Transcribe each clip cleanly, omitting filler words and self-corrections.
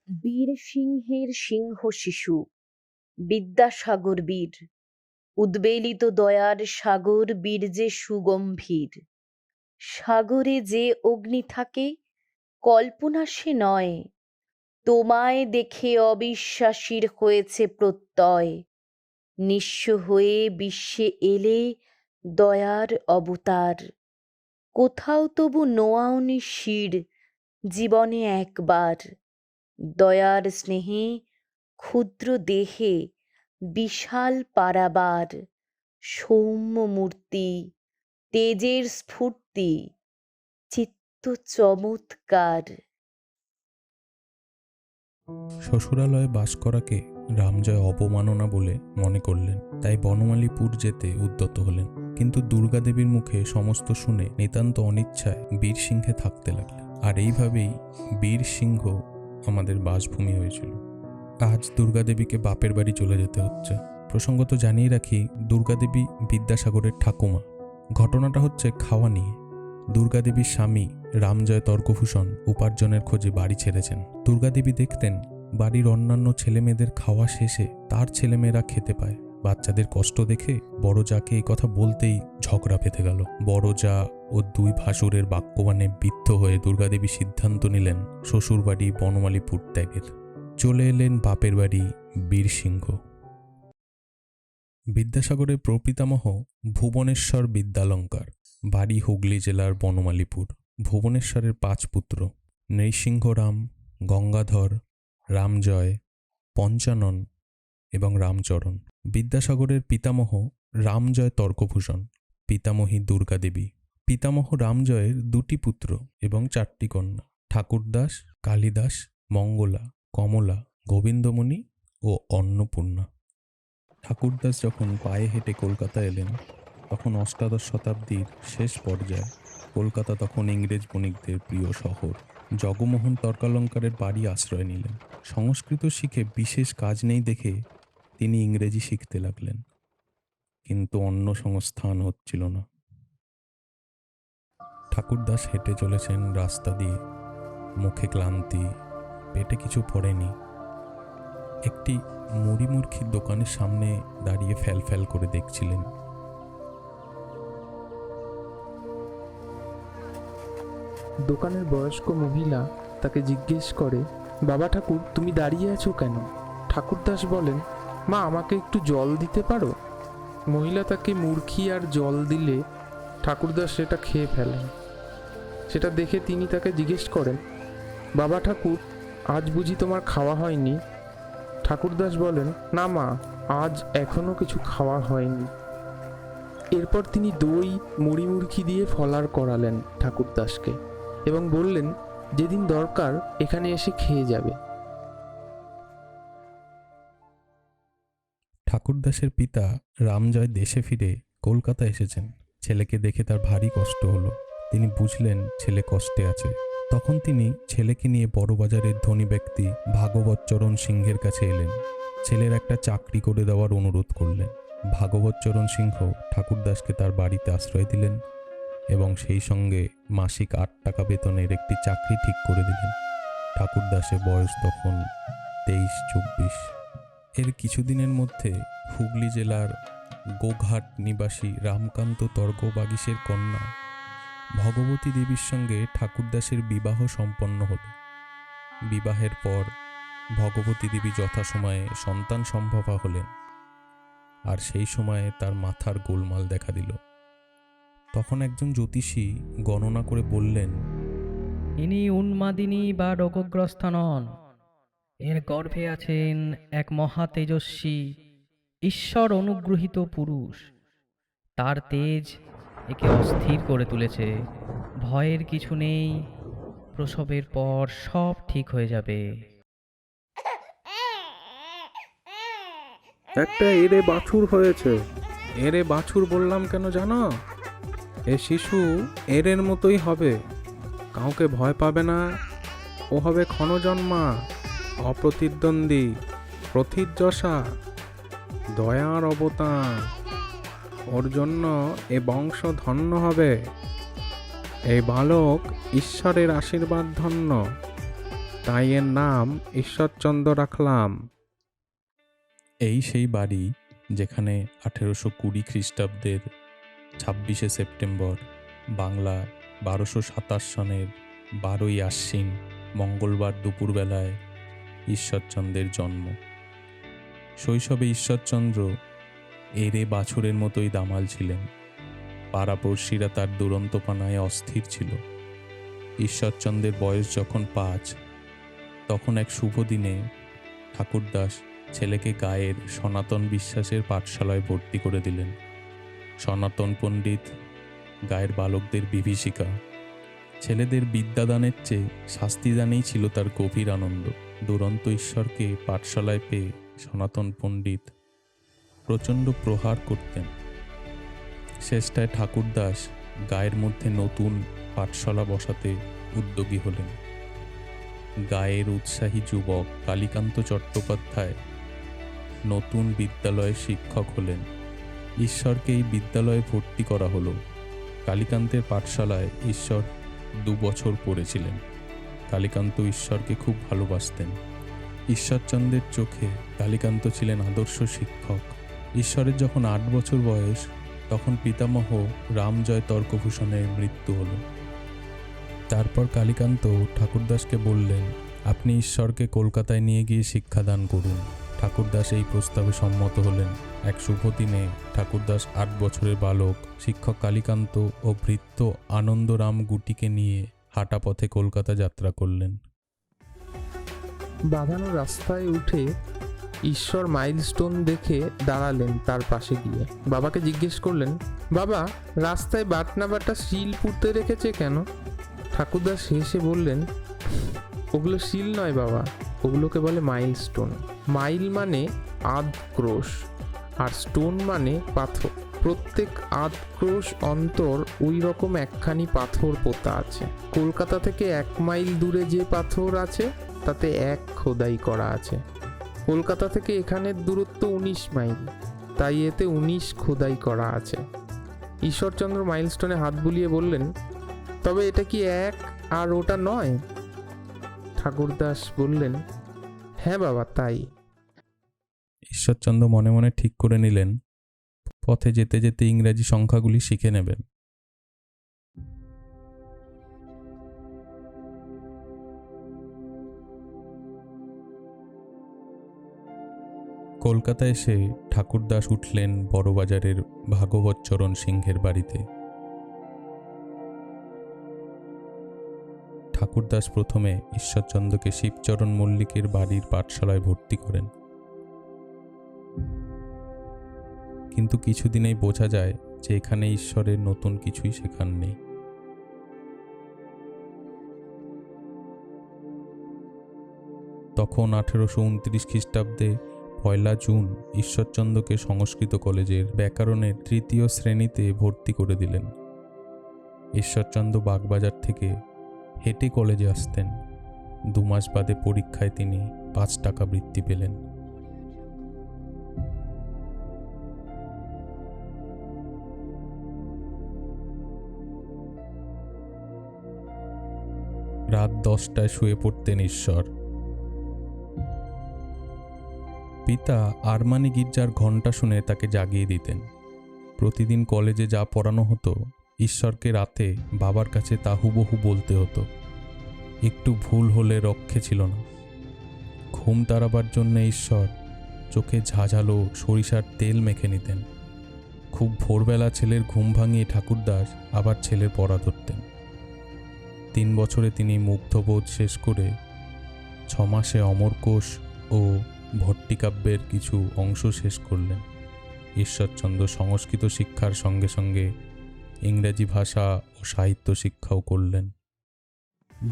বীর সিংহের সিংহ শিশু বিদ্যাসাগর বীর, উদ্বেলিত দয়ার সাগর বীর যে সুগম্ভীর। সাগরে যে অগ্নি থাকে কল্পনা সে নয়, তোমায় দেখে অবিশ্বাসীর হয়েছে প্রত্যয়। নিঃস্ব হয়ে বিশ্বে এলে দয়ার অবতার, কোথাও তবু নোয়াওনি শির জীবনে একবার। দয়ার স্নেহে ক্ষুদ্র দেহে বিশাল পারাবার, সৌম্য মূর্তি তেজের স্ফূর্তি চিত্ত চমৎকার। শ্বশুরালয়ে বাস করাকে রামজয় অপমাননা বলে মনে করলেন, তাই বনমালীপুর যেতে উদ্যত হলেন। কিন্তু দুর্গাদেবীর মুখে সমস্ত শুনে নিতান্ত অনিচ্ছায় বীরসিংহে থাকতে লাগলেন। আর এইভাবেই বীরসিংহ আমাদের বাসভূমি হয়েছিল। আজ দুর্গাদেবীকে বাপের বাড়ি চলে যেতে হচ্ছে। প্রসঙ্গত জানিয়ে রাখি, দুর্গাদেবী বিদ্যাসাগরের ঠাকুমা। ঘটনাটা হচ্ছে খাওয়া নিয়ে। দুর্গাদেবীর স্বামী রামজয় তর্কভূষণ উপার্জনের খোঁজে বাড়ি ছেড়েছেন। দুর্গাদেবী দেখতেন বাড়ির অন্যান্য ছেলেমেয়েদের খাওয়া শেষে তার ছেলেমেয়েরা খেতে পায়। বাচ্চাদের কষ্ট দেখে বড় জাকে এই কথা বলতেই ঝগড়া পেতে গেল। বড় জা ও দুই ভাসুরের বাক্যবাণে বিদ্ধ হয়ে দুর্গাদেবী সিদ্ধান্ত নিলেন শ্বশুরবাড়ি বনমালীপুর ত্যাগের। চলে এলেন বাপের বাড়ি বীরসিংহ। বিদ্যাসাগরের প্রপিতামহ ভুবনেশ্বর বিদ্যালঙ্কার, বাড়ি হুগলি জেলার বনমালীপুর। ভুবনেশ্বরের 5 পুত্র: নৃসিংহরাম, গঙ্গাধর, রামজয়, পঞ্চানন এবং রামচরণ। বিদ্যাসাগরের পিতামহ রামজয় তর্কভূষণ, পিতামহী দুর্গাদেবী। পিতামহ রামজয়ের 2টি পুত্র এবং 4টি কন্যা: ঠাকুরদাস, কালিদাস, মঙ্গলা, কমলা, গোবিন্দমণি ও অন্নপূর্ণা। ঠাকুরদাস যখন পায়ে হেঁটে কলকাতা এলেন, তখন অষ্টাদশ শতাব্দীর শেষ পর্যায়ে। কলকাতা তখন ইংরেজ বণিকদের প্রিয় শহর। জগমোহন তর্কালঙ্কারের বাড়ি আশ্রয় নিলেন। সংস্কৃত শিখে বিশেষ কাজ নেই দেখে তিনি ইংরেজি শিখতে লাগলেন, কিন্তু অন্য সংস্থান হচ্ছিল না। ঠাকুরদাস হেঁটে চলেছেন রাস্তা দিয়ে, মুখে ক্লান্তি, পেটে কিছু পড়েনি। একটি মুড়িমুরখির দোকানের সামনে দাঁড়িয়ে ফ্যাল করে দেখছিলেন। দোকানের বয়স্ক মহিলা তাকে জিজ্ঞেস করে, বাবা ঠাকুর, তুমি দাঁড়িয়ে আছো কেন? ঠাকুরদাস বলেন, মা, আমাকে একটু জল দিতে পারো? মহিলা তাকে মুরখি আর জল দিলে ঠাকুরদাস সেটা খেয়ে ফেলেন। সেটা দেখে তিনি তাকে জিজ্ঞেস করেন, বাবা ঠাকুর, আজ বুঝি তোমার খাওয়া হয়নি? ঠাকুরদাস বলেন, না মা, আজ এখনো কিছু খাওয়া হয়নি। এরপর তিনি দই মুড়ি দিয়ে ফলার করালেন ঠাকুরদাসকে এবং বললেন, যেদিন দরকার এখানে এসে খেয়ে যাবে। ঠাকুরদাসের পিতা রামজয় দেশে ফিরে কলকাতা এসেছেন। ছেলেকে দেখে তার ভারী কষ্ট হলো। তিনি বুঝলেন ছেলে কষ্টে আছে। তখন তিনি ছেলেকে নিয়ে বড়বাজারের ধনী ব্যক্তি ভাগবতচরণ সিংহের কাছে এলেন। ছেলের একটা চাকরি করে দেওয়ার অনুরোধ করলেন। ভাগবতচরণ সিংহ ঠাকুরদাসকে তার বাড়িতে আশ্রয় দিলেন এবং সেই সঙ্গে মাসিক 8 টাকা বেতনের একটি চাকরি ঠিক করে দিলেন। ঠাকুরদাসের বয়স তখন 23-24। এর কিছুদিনের মধ্যে হুগলি জেলার গোঘাট নিবাসী রামকান্ত তর্কবাগীশের কন্যা ভগবতী দেবীর সঙ্গে ঠাকুরদাসের বিবাহ সম্পন্ন হল। বিবাহের পর ভগবতী দেবী যথাসময়ে সন্তান সম্ভবা হলেন, আর সেই সময়ে তার মাথার গোলমাল দেখা দিল। তখন একজন জ্যোতিষী গণনা করে বললেন, ইনি উন্মাদিনী বা রোগগ্রস্ত নন, এর গর্ভে আছেন এক মহা তেজস্বী ঈশ্বর অনুগৃহীত পুরুষ। তার তেজ একে অস্থির করে তুলেছে। ভয়ের কিছু নেই, প্রসবের পর সব ঠিক হয়ে যাবে। একটা এরে বাছুর হয়েছে। এরে বাছুর বললাম কেন জানো? এ শিশু এরের মতোই হবে, কাউকে ভয় পাবে না। ও হবে ক্ষণজন্মা, অপ্রতিদ্বন্দ্বী, প্রথিতযশা, দয়ার অবতার। ওর জন্য এ বংশ ধন্য হবে। এই বালক ঈশ্বরের আশীর্বাদ ধন্য। তাই এর নাম ঈশ্বরচন্দ্র রাখলাম। এই সেই বাড়ি যেখানে 1820 খ্রিস্টাব্দের 26শে সেপ্টেম্বর বাংলায় 1227 সনের 12ই আশ্বিন মঙ্গলবার দুপুরবেলায় ঈশ্বরচন্দ্রের জন্ম। শৈশবে ঈশ্বরচন্দ্র এরে বাছুরের মতোই দামাল ছিলেন। পাড়াপড়শিরা তার দুরন্তপানায় অস্থির ছিল। ঈশ্বরচন্দ্রের বয়স যখন 5, তখন এক শুভ দিনে ঠাকুরদাস ছেলেকে গায়ের সনাতন বিশ্বাসের পাঠশালায় ভর্তি করে দিলেন। সনাতন পণ্ডিত গায়ের বালকদের বিভীষিকা। ছেলেদের বিদ্যাদানের চেয়ে শাস্তিদানেই ছিল তার গভীর আনন্দ। দুরন্ত ঈশ্বরকে পাঠশালায় পেয়ে সনাতন পণ্ডিত প্রচণ্ড প্রহার করতেন। শেষটায় ঠাকুরদাস গায়ের মধ্যে নতুন পাঠশালা বসাতে উদ্যোগী হলেন। গায়ের উৎসাহী যুবক কালীকান্ত চট্টোপাধ্যায় নতুন বিদ্যালয়ের শিক্ষক হলেন। ঈশ্বরকে এই বিদ্যালয়ে ভর্তি করা হলো। কালীকান্তের পাঠশালায় ঈশ্বর 2 বছর পড়েছিলেন। কালীকান্ত ঈশ্বরকে খুব ভালোবাসতেন। ঈশ্বরচন্দ্রের চোখে কালীকান্ত ছিলেন আদর্শ শিক্ষক। ঈশ্বরের যখন 8 বছর বয়স, তখন পিতামহ রামজয় তর্কভূষণের মৃত্যু হলো। তারপর কালীকান্ত ঠাকুরদাসকে বললেন, আপনি ঈশ্বরকে কলকাতায় নিয়ে গিয়ে শিক্ষাদান করুন। ঠাকুরদাস এই প্রস্তাবে সম্মত হলেন। এক শুভ দিনে ঠাকুরদাস 8 বছরের বালক শিক্ষক কালীকান্ত ও ভৃত্য আনন্দরাম গুটিকে নিয়ে হাঁটা পথে কলকাতা যাত্রা করলেন। বাঁধানো রাস্তায় উঠে ঈশ্বর মাইলস্টোন দেখে দাঁড়ালেন তার পাশে গিয়ে। বাবাকে জিজ্ঞেস করলেন, বাবা, রাস্তায় বাটনা বাটা শিল পুঁতে রেখেছে কেন? ঠাকুরদাস হেসে বললেন, ওগুলো শিল নয় বাবা, ওগুলোকে বলে মাইলস্টোন। মাইল মানে আধ ক্রোশ, আর স্টোন মানে পাথর। প্রত্যেক আধ ক্রোশ অন্তর ওই রকম একখানি পাথর পোতা আছে। কলকাতা থেকে 1 মাইল দূরে যে পাথর আছে তাতে 1 খোদাই করা আছে। কলকাতা থেকে এখানের দূরত্ব 19 মাইল, তাই এতে 19 খোদাই করা আছে। ঈশ্বরচন্দ্র মাইলস্টোনে হাত বুলিয়ে বললেন, তবে এটা কি 1 আর ওটা নয়? ঠাকুরদাস বললেন, হ্যাঁ বাবা, তাই। ঈশ্বরচন্দ্র মনে মনে ঠিক করে নিলেন, পথে যেতে যেতে ইংরেজি সংখ্যাগুলি শিখে নেবেন। কলকাতা এসে ঠাকুরদাস উঠলেন বড়বাজারের ভাগবতচরণ সিংহের বাড়িতে। ঠাকুরদাস প্রথমে ঈশ্বরচন্দ্রকে শিবচরণ মল্লিকের বাড়ির পাঠশালায় ভর্তি করেন, কিন্তু কিছুদিনেই বোঝা যায় যে এখানে ঈশ্বরের নতুন কিছুই শেখার নেই। তখন 1829 খ্রিস্টাব্দে 1 জুন ঈশ্বরচন্দ্রকে সংস্কৃত কলেজের ব্যাকরণের 3য় শ্রেণীতে ভর্তি করে দিলেন। ঈশ্বরচন্দ্র বাগবাজার থেকে হেঁটে কলেজে আসতেন। 2 মাস বাদে পরীক্ষায় তিনি 5 টাকা বৃত্তি পেলেন। রাত 10টায় শুয়ে পড়তেন ঈশ্বর। পিতা আরমানি গির্জার ঘণ্টা শুনে তাকে জাগিয়ে দিতেন। প্রতিদিন কলেজে যা পড়ানো হতো, ঈশ্বরকে রাতে বাবার কাছে তা হুবহু বলতে হতো। একটু ভুল হলে রক্ষে ছিল না। ঘুম তাড়াবার জন্য ঈশ্বর চোখে ঝাঁঝালো সরিষার তেল মেখে নিতেন। খুব ভোরবেলা ছেলের ঘুম ভাঙিয়ে ঠাকুরদাস আবার ছেলের পড়া ধরতেন। 3 বছরে তিনি মুগ্ধবোধ শেষ করে 6 মাসে অমরকোষ ও ভট্টিকাব্যের কিছু অংশ শেষ করলেন। ঈশ্বরচন্দ্র সংস্কৃত শিক্ষার সঙ্গে সঙ্গে ইংরেজি ভাষা ও সাহিত্য শিক্ষাও করলেন।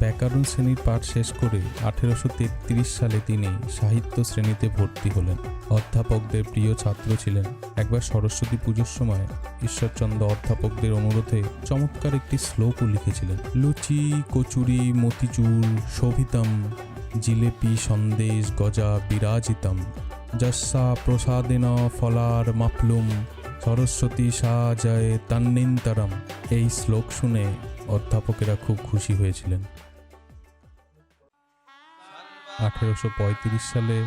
ব্যাকরণ শ্রেণীর পাঠ শেষ করে 1833 সালে তিনি সাহিত্য শ্রেণীতে ভর্তি হলেন। অধ্যাপকদের প্রিয় ছাত্র ছিলেন। একবার সরস্বতী পুজোর সময় ঈশ্বরচন্দ্র অধ্যাপকদের অনুরোধে চমৎকার একটি শ্লোকও লিখেছিলেন। লুচি কচুরি মতিচুর শোভিতম জিলেপি সন্দেশ গজা বিরাজিতম যস্যা প্রসাদেন ফলার মাপলুম সরস্বতী সাজায় তান্নিন্তরম। এই শ্লোক শুনে অধ্যাপকেরা খুব খুশি হয়েছিলেন। 1835 সালে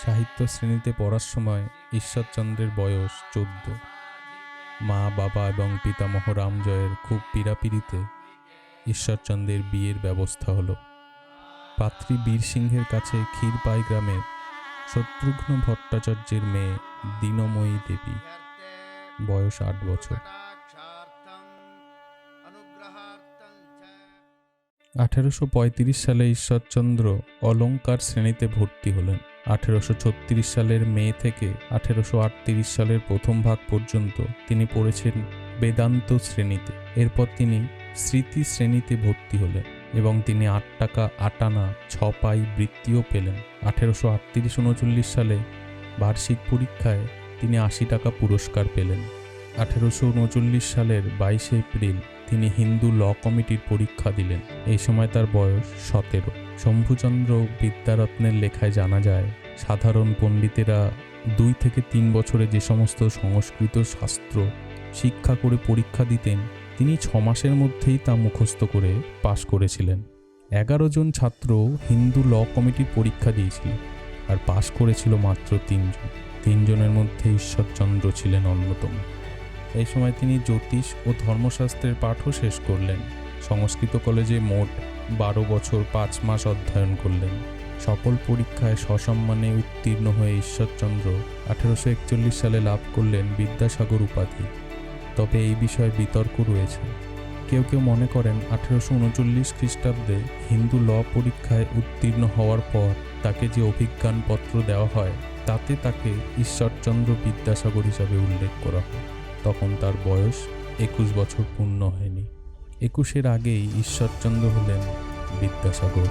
সাহিত্য শ্রেণীতে পড়ার সময় ঈশ্বরচন্দ্রের বয়স 14। মা, বাবা এবং পিতামহ রামজয়ের খুব পীড়াপিড়িতে ঈশ্বরচন্দ্রের বিয়ের ব্যবস্থা হলো। পাত্রী বীর সিংহের কাছে ক্ষীরপাই গ্রামের শত্রুঘ্ন ভট্টাচার্যের মেয়ে দীনময়ী দেবী, বয়স 8 বছর। 1835 সালে ঈশ্বরচন্দ্র অলঙ্কার শ্রেণীতে ভর্তি হলেন। 1836 সালের মে থেকে 1838 সালের প্রথম ভাগ পর্যন্ত তিনি পড়েছেন বেদান্ত শ্রেণীতে। এরপর তিনি স্মৃতি শ্রেণীতে ভর্তি হলেন এবং তিনি 8 টাকা 8 আনা 6 পাই বৃত্তিও পেলেন। 1838-39 সালে বার্ষিক পরীক্ষায় তিনি 80 টাকা পুরস্কার পেলেন। 1839 সালের 22 এপ্রিল তিনি হিন্দু ল কমিটির পরীক্ষা দিলেন। এই সময় তার বয়স 17। শম্ভুচন্দ্র বিদ্যারত্নের লেখায় জানা যায়, সাধারণ পণ্ডিতেরা 2 থেকে 3 বছরে যে সমস্ত সংস্কৃত শাস্ত্র শিক্ষা করে পরীক্ষা দিতেন, তিনি 6 মাসের মধ্যেই তা মুখস্থ করে পাশ করেছিলেন। 11 জন ছাত্র হিন্দু ল কমিটির পরীক্ষা দিয়েছিল আর পাশ করেছিল মাত্র 3 জন। 3 জনের মধ্যে ঈশ্বরচন্দ্র ছিলেন অন্যতম। এই সময় তিনি জ্যোতিষ ও ধর্মশাস্ত্রের পাঠও শেষ করলেন। সংস্কৃত কলেজে মোট 12 বছর 5 মাস অধ্যয়ন করলেন। সকল পরীক্ষায় সসম্মানে উত্তীর্ণ হয়ে ঈশ্বরচন্দ্র 1841 সালে লাভ করলেন বিদ্যাসাগর উপাধি। তবে এই বিষয়ে বিতর্ক রয়েছে। কেউ কেউ মনে করেন 1839 খ্রিস্টাব্দে হিন্দু ল পরীক্ষায় উত্তীর্ণ হওয়ার পর তাকে যে অভিজ্ঞানপত্র দেওয়া হয় তাতে তাকে ঈশ্বরচন্দ্র বিদ্যাসাগর হিসাবে উল্লেখ করা হয়। তখন তার বয়স 21 বছর পূর্ণ হয়নি। 21-এর আগেই ঈশ্বরচন্দ্র হলেন বিদ্যাসাগর।